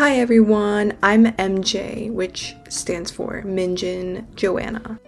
Hi everyone, I'm MJ, which stands for Minjin Joanna.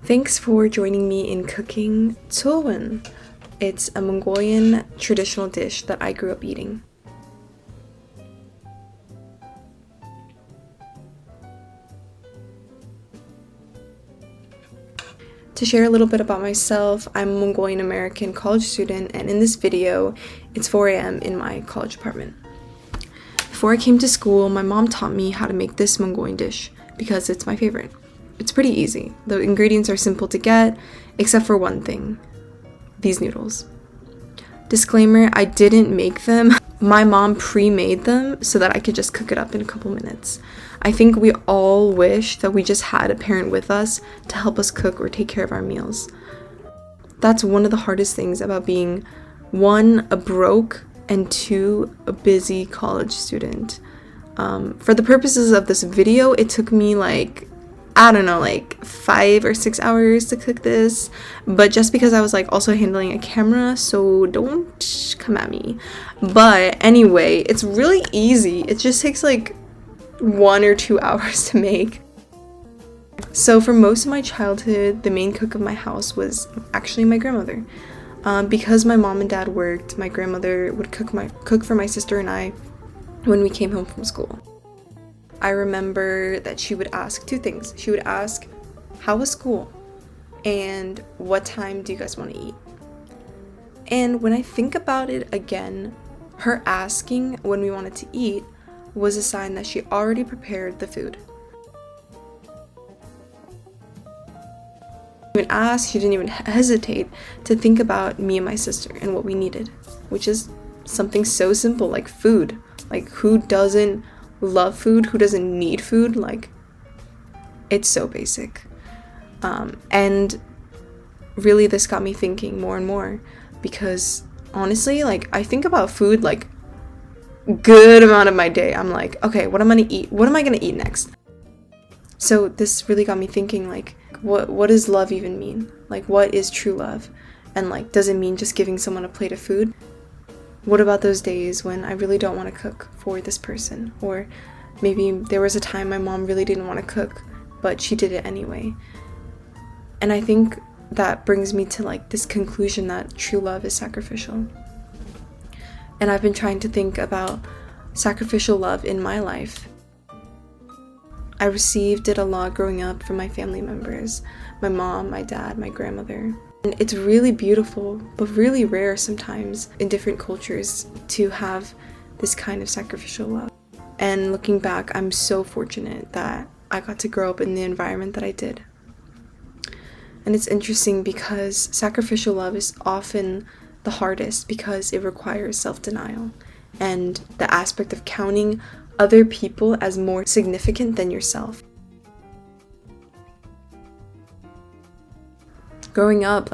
Thanks for joining me in cooking Tsuivan. It's a Mongolian traditional dish that I grew up eating. To share a little bit about myself, I'm a Mongolian American college student, and in this video, it's 4 a.m. in my college apartment. Before I came to school, my mom taught me how to make this Mongolian dish because it's my favorite. It's pretty easy. The ingredients are simple to get, except for one thing: these noodles. Disclaimer, I didn't make them. My mom pre-made them so that I could just cook it up in a couple minutes. I think we all wish that we just had a parent with us to help us cook or take care of our meals. That's one of the hardest things about being, one, a broke, and two, a busy college student. For the purposes of this video, it took me 5 or 6 hours to cook this, but just because I was also handling a camera, so don't come at me. But anyway, it's really easy. It just takes 1 or 2 hours to make. So for most of my childhood, the main cook of my house was actually my grandmother. Because my mom and dad worked, my grandmother would cook for my sister and I when we came home from school. I remember that she would ask two things. She would ask, "How was school?" and "What time do you guys want to eat?" And when I think about it again, her asking when we wanted to eat was a sign that she already prepared the food. Even ask, she didn't even hesitate to think about me and my sister and what we needed, which is something so simple like food. Who doesn't love food? Who doesn't need food? It's so basic. And really this got me thinking more and more, because honestly, I think about food good amount of my day. I'm okay, what am I gonna eat? What am I gonna eat next? So this really got me thinking, what does love even mean? What is true love? And does it mean just giving someone a plate of food? What about those days when I really don't want to cook for this person? Or maybe there was a time my mom really didn't want to cook, but she did it anyway. And I think that brings me to this conclusion that true love is sacrificial. And I've been trying to think about sacrificial love in my life. I received it a lot growing up from my family members, my mom, my dad, my grandmother. And it's really beautiful, but really rare sometimes in different cultures to have this kind of sacrificial love. And looking back, I'm so fortunate that I got to grow up in the environment that I did. And it's interesting because sacrificial love is often the hardest because it requires self-denial and the aspect of counting other people as more significant than yourself. Growing up,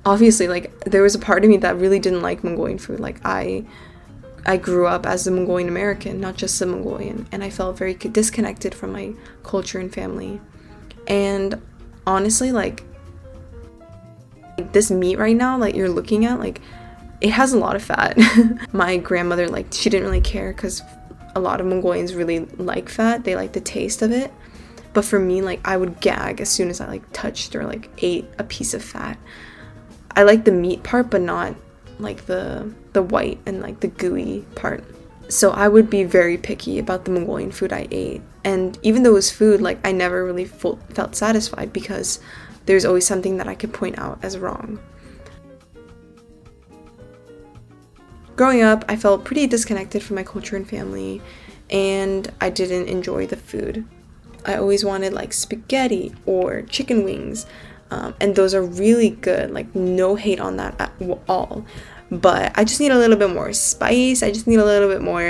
obviously, there was a part of me that really didn't like Mongolian food. I grew up as a Mongolian American, not just a Mongolian, and I felt very disconnected from my culture and family. And honestly, this meat right now, you're looking at, it has a lot of fat. My grandmother, she didn't really care because a lot of Mongolians really like fat. They like the taste of it. But for me, I would gag as soon as I touched or ate a piece of fat. I like the meat part, but not the white and the gooey part. So I would be very picky about the Mongolian food I ate. And even though it was food, I never really felt satisfied because there's always something that I could point out as wrong. Growing up, I felt pretty disconnected from my culture and family, and I didn't enjoy the food. I always wanted spaghetti or chicken wings, and those are really good, no hate on that at all. But I just need a little bit more spice, I just need a little bit more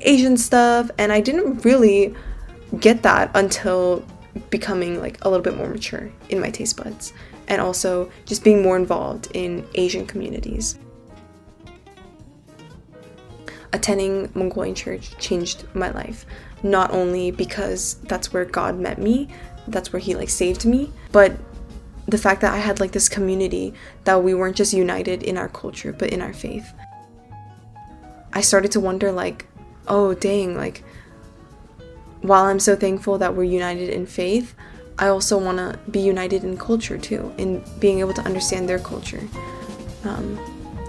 Asian stuff, and I didn't really get that until becoming a little bit more mature in my taste buds, and also just being more involved in Asian communities. Attending Mongolian church changed my life, not only because that's where God met me, that's where he saved me, but the fact that I had this community that we weren't just united in our culture but in our faith. I started to wonder oh dang, like, while I'm so thankful that we're united in faith, I also want to be united in culture too, in being able to understand their culture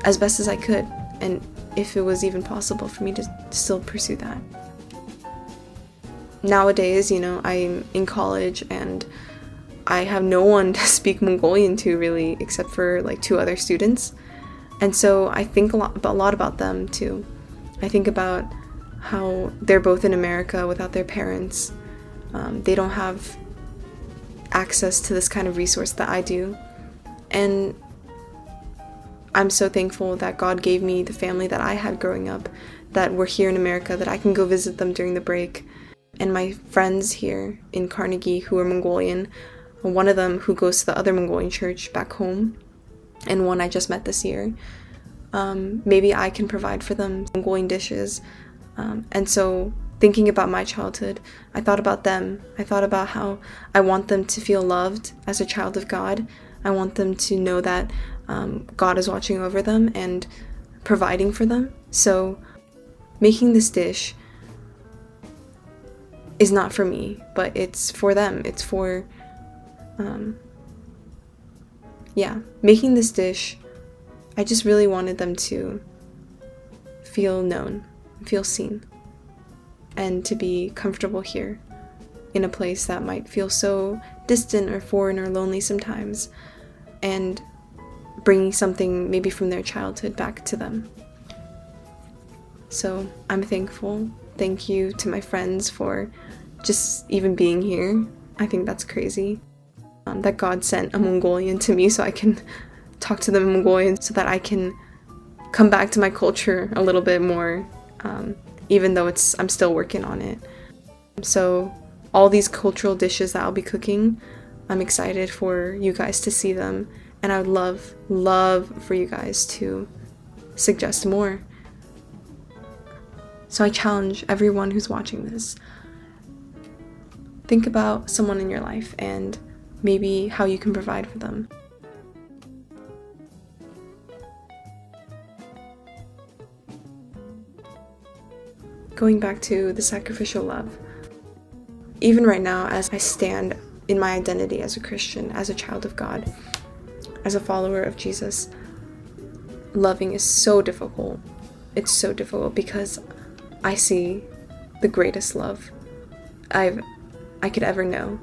as best as I could, and if it was even possible for me to still pursue that. Nowadays, you know, I'm in college and I have no one to speak Mongolian to really, except for like 2 other students, and so I think a lot about them too. I think about how they're both in America without their parents. They don't have access to this kind of resource that I do, and I'm so thankful that God gave me the family that I had growing up, that were here in America, that I can go visit them during the break. And my friends here in Carnegie who are Mongolian, one of them who goes to the other Mongolian church back home, and one I just met this year, maybe I can provide for them Mongolian dishes. And so thinking about my childhood, I thought about them. I thought about how I want them to feel loved as a child of God. I want them to know that God is watching over them and providing for them. So making this dish is not for me, but it's for them. It's for, making this dish, I just really wanted them to feel known, feel seen, and to be comfortable here in a place that might feel so distant or foreign or lonely sometimes, and bringing something maybe from their childhood back to them. So I'm thankful. Thank you to my friends for just even being here. I think that's crazy. That God sent a Mongolian to me so I can talk to them in Mongolian, so that I can come back to my culture a little bit more, even though I'm still working on it. So all these cultural dishes that I'll be cooking, I'm excited for you guys to see them, and I would love for you guys to suggest more. So I challenge everyone who's watching this, think about someone in your life and maybe how you can provide for them. Going back to the sacrificial love, even right now, as I stand in my identity as a Christian, as a child of God, as a follower of Jesus, loving is so difficult. It's so difficult because I see the greatest love I could ever know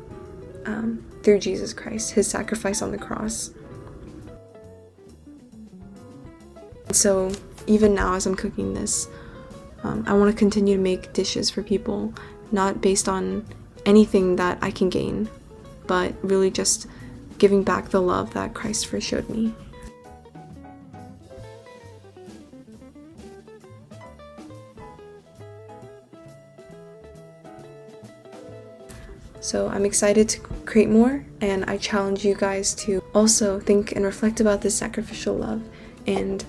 through Jesus Christ, his sacrifice on the cross. So even now, as I'm cooking this, I want to continue to make dishes for people, not based on anything that I can gain, but really just giving back the love that Christ first showed me. So I'm excited to create more, and I challenge you guys to also think and reflect about this sacrificial love. And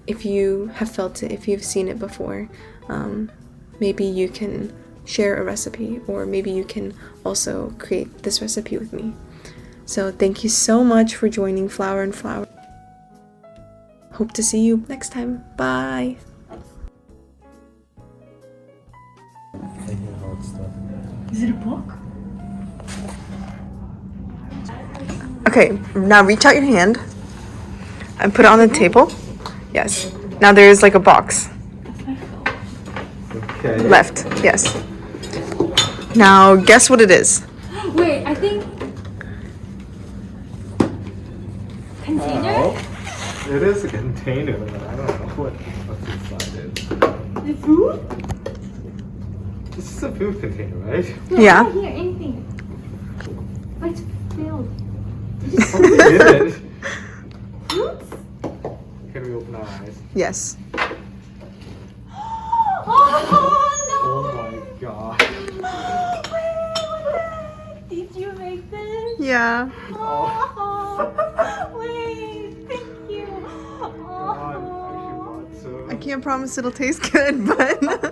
if you have felt it, if you've seen it before, maybe you can share a recipe, or maybe you can also create this recipe with me. So thank you so much for joining Flower and Flower. Hope to see you next time. Bye! Is it a book? Okay, now reach out your hand and put it on the table. Yes. Now there's like a box. Okay. Left, yes. Now guess what it is. Wait, I think... Container? Oh, it is a container, but I don't know what's inside it. The food? This is a food container, right? No, Yeah. I don't hear anything. But it's filled. It is. Fruits? Can we open our eyes? Yes. Oh, Oh my god. no! Wait, what the heck? Did you make this? Yeah. Oh, wait, thank you. God, I actually bought some. I can't promise it'll taste good, but